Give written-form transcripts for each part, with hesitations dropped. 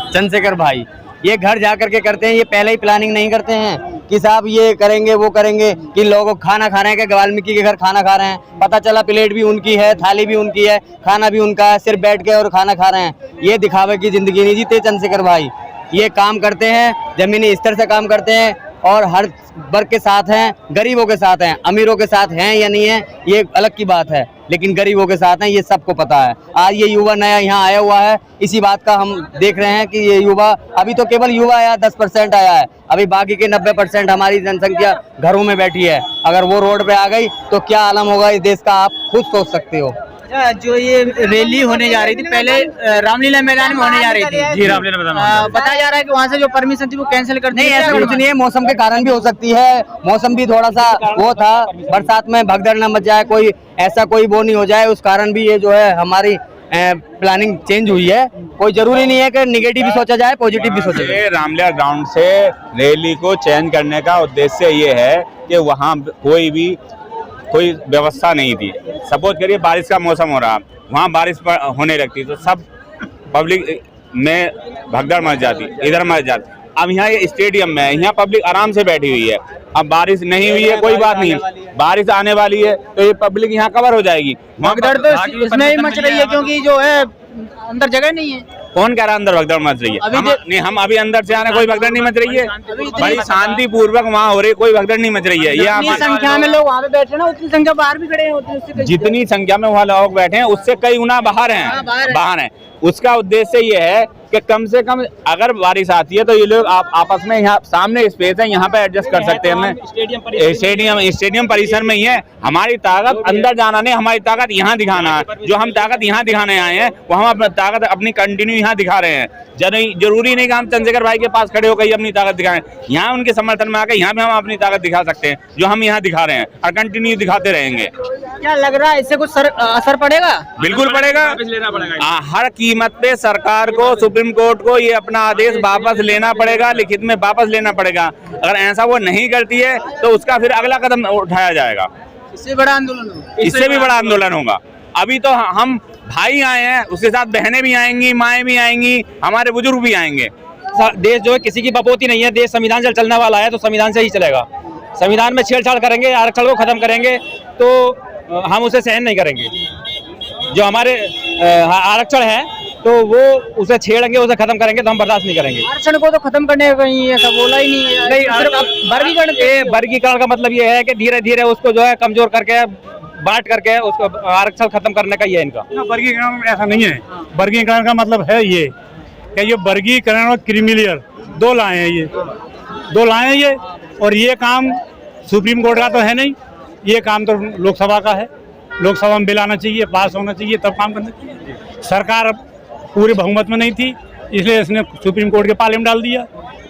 चंद्रशेखर भाई ये घर जा करके करते हैं, ये पहले ही प्लानिंग नहीं करते हैं कि साहब ये करेंगे वो करेंगे, कि लोगों खाना खा रहे हैं कि वाल्मीकि के घर खाना खा रहे हैं, पता चला प्लेट भी उनकी है, थाली भी उनकी है, खाना भी उनका है, सिर्फ बैठ के और खाना खा रहे हैं। ये दिखावे की जिंदगी नहीं जीते चंद्रशेखर भाई। ये काम करते हैं, जमीनी स्तर से काम करते हैं और हर वर्ग के साथ हैं, गरीबों के साथ हैं, अमीरों के साथ हैं या नहीं है ये अलग की बात है, लेकिन गरीबों के साथ हैं, ये सबको पता है। आज ये युवा नया यहाँ आया हुआ है, इसी बात का हम देख रहे हैं कि ये युवा, अभी तो केवल युवा आया 10% आया है, अभी बाकी के 90% हमारी जनसंख्या घरों में बैठी है। अगर वो रोड पे आ गई तो क्या आलम होगा इस देश का, आप खुद सोच सकते हो। जो ये रैली होने जा रही थी पहले रामलीला मैदान में होने जा रही थी जी, रामलीला मैदान बताया जा रहा है कि वहाँ से जो परमिशन थी वो कैंसिल कर दी। नहीं, ऐसा कुछ नहीं है, मौसम के कारण भी हो सकती है, मौसम भी थोड़ा सा वो था, बरसात में भगदड़ न मच जाए, कोई ऐसा कोई वो नहीं हो जाए, उस कारण भी ये जो है हमारी प्लानिंग चेंज हुई है। कोई जरूरी नहीं है कि निगेटिव भी सोचा जाए, पॉजिटिव भी सोचा जाए। रामलीला ग्राउंड से रैली को चेंज करने का उद्देश्य ये है कि वहाँ कोई व्यवस्था नहीं थी। सपोज करिए बारिश का मौसम हो रहा, वहाँ बारिश होने लगती तो सब पब्लिक में भगदड़ मच जाती, इधर मच जाती। अब यहाँ ये स्टेडियम में है, यहाँ पब्लिक आराम से बैठी हुई है। अब बारिश नहीं हुई है कोई बात नहीं, बारिश आने वाली है तो ये पब्लिक यहाँ कवर हो जाएगी। भगदड़ तो इसमें ही मच रही है क्योंकि जो है अंदर जगह नहीं है। कौन कह रहा है अंदर भगदड़ मच रही है? हम अभी अंदर से आने, कोई भगदड़ नहीं मच रही है, बड़ी शांति पूर्वक वहाँ हो रही है, कोई भगदड़ नहीं मच रही है। ये संख्या में लोग वहाँ पे बैठे ना, उतनी संख्या बाहर भी खड़े हैं, जितनी संख्या में वहाँ लोग बैठे हैं उससे कई गुना बाहर हैं। उसका उद्देश्य ये है कि कम से कम अगर बारिश आती है तो ये लोग आपस में, यहाँ सामने स्पेस है, यहाँ पे एडजस्ट कर सकते हैं। हमें स्टेडियम परिसर में ही है। हमारी ताकत अंदर जाना नहीं, हमारी ताकत यहाँ दिखाना है। जो हम ताकत यहाँ दिखाने आए हैं वो हम अपनी ताकत अपनी कंटिन्यू यहाँ दिखा रहे हैं। जरूरी नहीं कि हम चंद्रशेखर भाई के पास खड़े होकर अपनी ताकत दिखाएं, यहाँ उनके समर्थन में आकर यहाँ भी हम अपनी ताकत दिखा सकते हैं, जो हम यहाँ दिखा रहे हैं और कंटिन्यू दिखाते रहेंगे। क्या लग रहा है इससे कुछ असर पड़ेगा? बिल्कुल पड़ेगा। हर कीमत पे सरकार को, सुप्रीम कोर्ट को ये अपना आदेश वापस लेना पड़ेगा, लिखित में वापस लेना पड़ेगा। अगर ऐसा वो नहीं करती है तो उसका फिर अगला कदम उठाया जाएगा। इससे बड़ा आंदोलन होगा, इससे भी बड़ा आंदोलन होगा। अभी तो हम भाई आए हैं, उसके साथ बहनें भी आएंगी, माएँ भी आएंगी, हमारे बुजुर्ग भी आएंगे। देश जो है किसी की बपोती नहीं है, देश संविधान से चलने वाला है तो संविधान से ही चलेगा। संविधान में छेड़छाड़ करेंगे, आरक्षण को खत्म करेंगे तो हम उसे सहन नहीं करेंगे। जो हमारे आरक्षण है तो वो उसे छेड़ेंगे, उसे खत्म करेंगे तो हम बर्दाश्त नहीं करेंगे। आरक्षण को तो खत्म करने का कहीं ऐसा बोला ही नहीं है। वर्गीकरण का मतलब ये है कि धीरे धीरे उसको जो है कमजोर करके, बांट करके उसको आरक्षण खत्म करने का ये इनका। वर्गीकरण ऐसा नहीं है। वर्गीकरण का मतलब है ये कि ये वर्गीकरण और क्रीमीलेयर दो लाए हैं ये, और ये काम सुप्रीम कोर्ट का तो है नहीं, ये काम तो लोकसभा का है। लोकसभा में बिल आना चाहिए, पास होना चाहिए, तब काम करना चाहिए। सरकार पूरे बहुमत में नहीं थी, इसलिए इसने सुप्रीम कोर्ट के पाले में डाल दिया।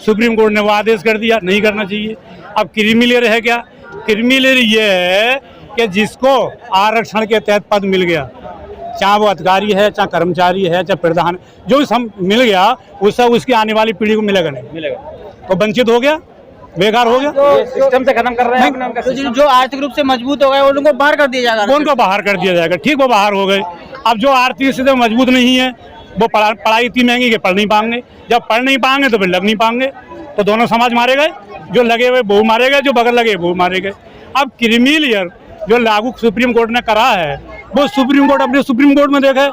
सुप्रीम कोर्ट ने वो आदेश कर दिया नहीं करना चाहिए। अब क्रीमीलेयर है क्या? क्रीमीलेयर ये है कि जिसको आरक्षण के तहत पद मिल गया, चाहे वो अधिकारी है, चाहे कर्मचारी है, चाहे प्रधान, जो सम मिल गया उससे उसकी आने वाली पीढ़ी को मिलेगा नहीं, तो वंचित हो गया, बेकार हो गया। सिस्टम से खत्म कर रहे हैं। तो जो आर्थिक रूप से मजबूत हो गए उनको बाहर कर दिया जाएगा। उनको बाहर कर दिया जाएगा, ठीक, वो बाहर हो गए। अब जो आर्थिक स्थिति मजबूत नहीं है वो पढ़ाई इतनी महंगी कि पढ़ नहीं पाएंगे, जब पढ़ नहीं पाएंगे तो फिर लग नहीं पाएंगे, तो दोनों समाज मारे गए। जो लगे हुए वो मारे गए, जो बगल लगे वो मारे गए। अब क्रीमीलेयर जो लागू सुप्रीम कोर्ट ने करा है वो सुप्रीम कोर्ट अपने सुप्रीम कोर्ट में देखे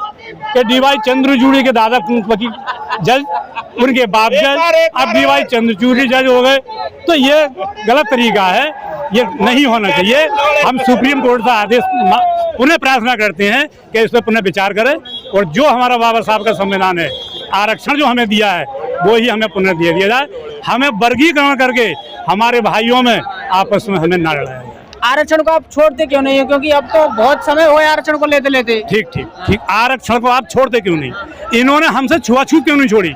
कि डीवाई चंद्रचूड़ी के दादा वकील जज, उनके बाप जज, अब डीवाई चंद्रचूड़ी जज हो गए, तो ये गलत तरीका है, ये नहीं होना चाहिए। हम सुप्रीम कोर्ट से आदेश पुनः प्रार्थना करते हैं कि इस पर पुनः विचार करें और जो हमारा बाबा साहब का संविधान है, आरक्षण जो हमें दिया है वो ही हमें पुनः दिया जाए। हमें वर्गीकरण करके हमारे भाइयों में आपस में हमें न लड़ाया जाए। आरक्षण को आप छोड़ते क्यों नहीं है? क्योंकि अब तो बहुत समय हो गया आरक्षण को लेते। ठीक, आरक्षण को आप छोड़ते क्यों नहीं? इन्होंने हमसे छुआछूत क्यों नहीं छोड़ी?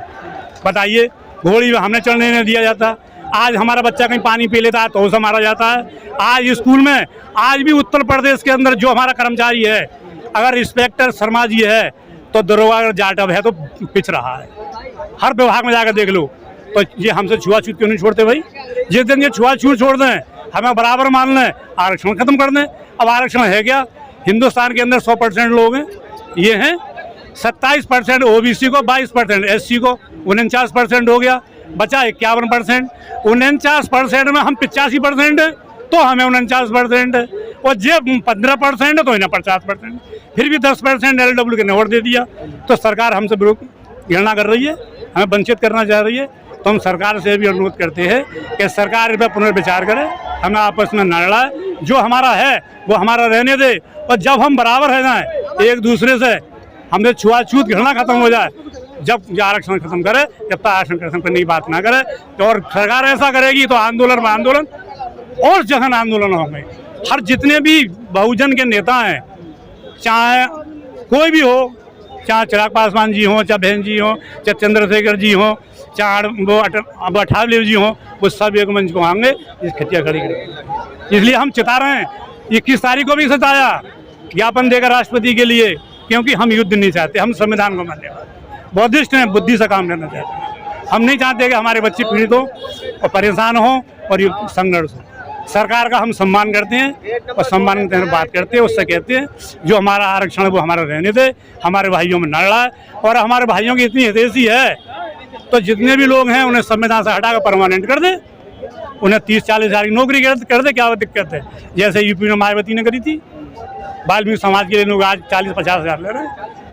बताइए, घोड़ी हमने चढ़ने नहीं दिया जाता। आज हमारा बच्चा कहीं पानी पी लेता है तो उसे मारा जाता है। आज स्कूल में, आज भी उत्तर प्रदेश के अंदर जो हमारा कर्मचारी है, अगर इंस्पेक्टर शर्मा जी है तो दरोगा जाटव है तो पिछ रहा है। हर विभाग में जाकर देख लो। तो ये हमसे छुआछूत क्यों नहीं छोड़ते भाई? जिस दिन ये छुआछूत छोड़ दें, हमें बराबर मान लें, आरक्षण खत्म कर दें। अब आरक्षण है क्या? हिंदुस्तान के अंदर 100% लोग हैं, ये हैं 27% OBC को, 22% SC को, 49% हो गया, बचा 51%। 49% में हम 85% है तो हमें 49% है, और जब 15% है तो इन्हें 50%, फिर भी 10% LW के नोट दे दिया। तो सरकार हमसे घृणा कर रही है, हमें वंचित करना चाह रही है। तो हम सरकार से भी अनुरोध करते हैं कि सरकार इस पर पुनर्विचार करे, हमें आपस में न लड़ाए, जो हमारा है वो हमारा रहने दे, और जब हम बराबर रह जाएं एक दूसरे से, हमें छुआछूत घृणा खत्म हो जाए, जब आरक्षण खत्म करे, जब तक आरक्षण खत्म करने की बात ना करे, तो और सरकार ऐसा करेगी तो आंदोलन में आंदोलन और जघन आंदोलन होंगे। हर जितने भी बहुजन के नेता हैं, चाहे कोई भी हो, चाहे चिराग पासवान जी हों, चाहे बहन जी हों, चाहे चंद्रशेखर जी हों, चाहे वो अठावले जी हों, वो सब एक मंच को आएंगे, इस खटिया खड़ी करेंगे। इसलिए हम चिता रहे हैं, 21 तारीख को भी सताया ज्ञापन देकर राष्ट्रपति के लिए, क्योंकि हम युद्ध नहीं चाहते, हम संविधान को मानने वाले बौद्धिस्ट हैं, बुद्धि से काम लेना चाहते हैं। हम नहीं चाहते कि हमारे बच्चे पीड़ित हो और परेशान हो और ये संघर्ष हो। सरकार का हम सम्मान करते हैं और सम्मान के तहत बात करते हैं, उससे कहते हैं जो हमारा आरक्षण है वो हमारा रहने दे, हमारे भाइयों में न लड़ाए। और हमारे भाइयों की इतनी हितैषी है तो जितने भी लोग हैं उन्हें संविधान से हटाकर परमानेंट कर दे, उन्हें 30-40 हज़ार की नौकरी कर दे, क्या दिक्कत है। जैसे यूपी में मायावती ने करी थी, वाल्मीकि समाज के लिए लोग आज 40-50 हज़ार ले रहे हैं।